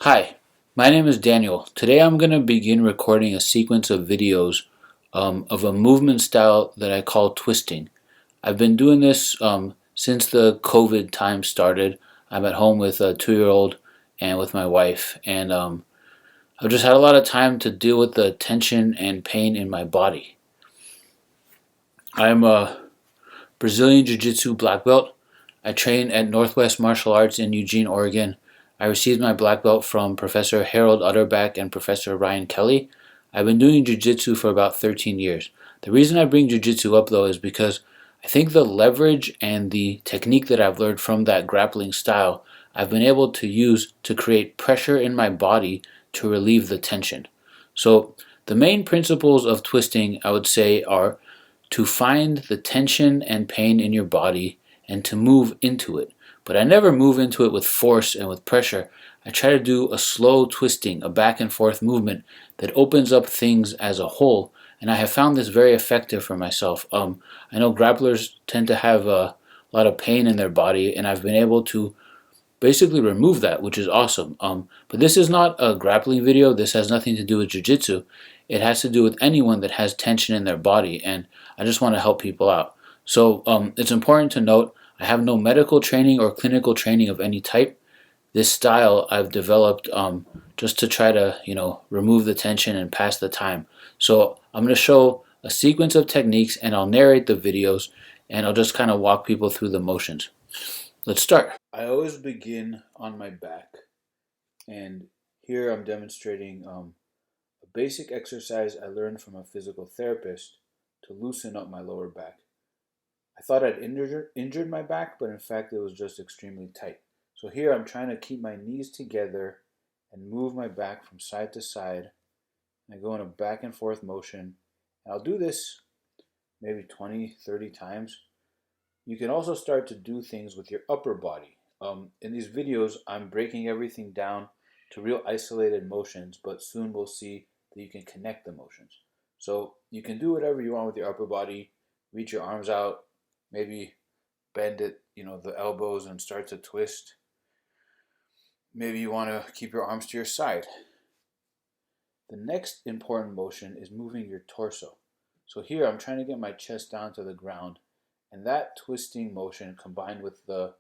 Hi, my name is Daniel. Today I'm going to begin recording a sequence of videos of a movement style that I call twisting. I've been doing this since the COVID time started. I'm at home with a 2-year-old and with my wife, and I've just had a lot of time to deal with the tension and pain in my body. I'm a Brazilian Jiu-Jitsu black belt. I train at Northwest Martial Arts in Eugene, Oregon. I received my black belt from Professor Harold Utterback and Professor Ryan Kelly. I've been doing Jiu-Jitsu for about 13 years. The reason I bring Jiu-Jitsu up though is because I think the leverage and the technique that I've learned from that grappling style I've been able to use to create pressure in my body to relieve the tension. So the main principles of twisting I would say are to find the tension and pain in your body and to move into it. But I never move into it with force and with pressure. I try to do a slow twisting, a back and forth movement that opens up things as a whole. And I have found this very effective for myself. I know grapplers tend to have a lot of pain in their body, and I've been able to basically remove that, which is awesome. But this is not a grappling video. This has nothing to do with jiu-jitsu. It has to do with anyone that has tension in their body, and I just want to help people out. So it's important to note I have no medical training or clinical training of any type. This style I've developed just to try to, remove the tension and pass the time. So I'm going to show a sequence of techniques, and I'll narrate the videos, and I'll just kind of walk people through the motions. Let's start. I always begin on my back, and here I'm demonstrating a basic exercise I learned from a physical therapist to loosen up my lower back. I thought I'd injured my back, but in fact it was just extremely tight. So here I'm trying to keep my knees together and move my back from side to side. I go in a back and forth motion, and I'll do this maybe 20, 30 times. You can also start to do things with your upper body. In these videos, I'm breaking everything down to real isolated motions, but soon we'll see that you can connect the motions. So you can do whatever you want with your upper body. Reach your arms out, maybe bend it, the elbows and start to twist. Maybe you want to keep your arms to your side. The next important motion is moving your torso. So here I'm trying to get my chest down to the ground, and that twisting motion combined with the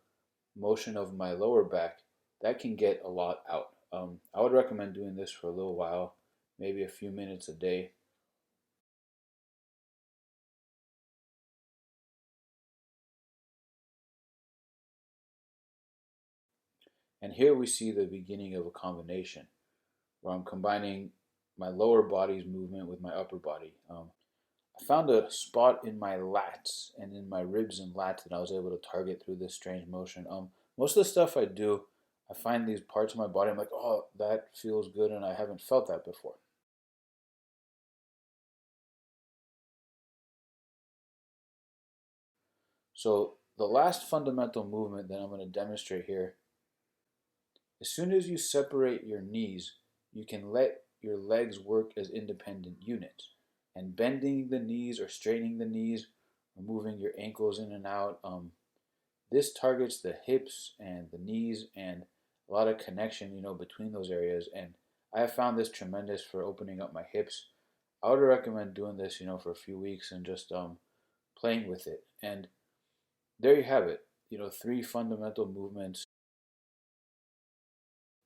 motion of my lower back, that can get a lot out. I would recommend doing this for a little while, maybe a few minutes a day. And here we see the beginning of a combination where I'm combining my lower body's movement with my upper body. I found a spot in my lats and in my ribs and lats that I was able to target through this strange motion. Most of the stuff I do, I find these parts of my body, I'm like, oh, that feels good, and I haven't felt that before. So the last fundamental movement that I'm going to demonstrate here, as soon as you separate your knees, you can let your legs work as independent units. And bending the knees or straightening the knees or moving your ankles in and out, this targets the hips and the knees and a lot of connection, between those areas. And I have found this tremendous for opening up my hips. I would recommend doing this, for a few weeks and just playing with it. And there you have it. 3 fundamental movements.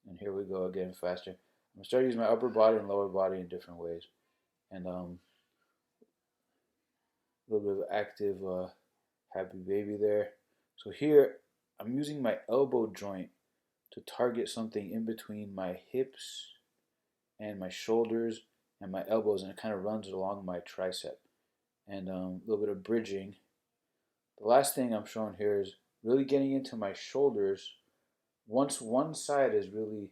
And here we go again faster. I'm gonna start using my upper body and lower body in different ways. And a little bit of active happy baby there. So here I'm using my elbow joint to target something in between my hips and my shoulders and my elbows, and it kind of runs along my tricep. And a little bit of bridging. The last thing I'm showing here is really getting into my shoulders. Once one side is really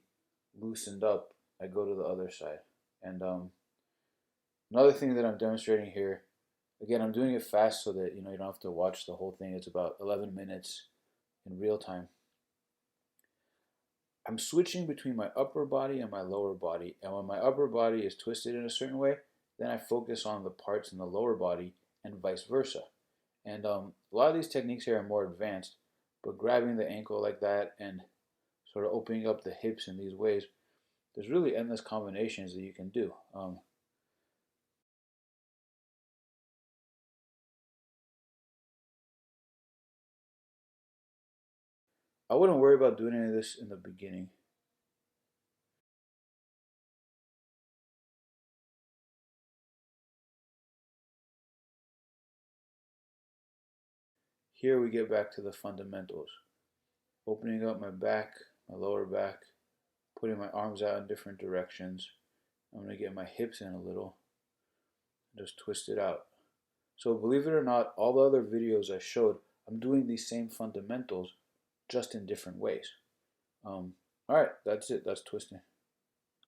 loosened up, I go to the other side. And another thing that I'm demonstrating here, again, I'm doing it fast so that you don't have to watch the whole thing. It's about 11 minutes in real time. I'm switching between my upper body and my lower body, and when my upper body is twisted in a certain way, then I focus on the parts in the lower body and vice versa. And a lot of these techniques here are more advanced, but grabbing the ankle like that and sort of opening up the hips in these ways, there's really endless combinations that you can do. I wouldn't worry about doing any of this in the beginning. Here we get back to the fundamentals. Opening up my back, my lower back, putting my arms out in different directions. I'm going to get my hips in a little, just twist it out. So believe it or not, all the other videos I showed, I'm doing these same fundamentals, just in different ways. All right, that's it. That's twisting.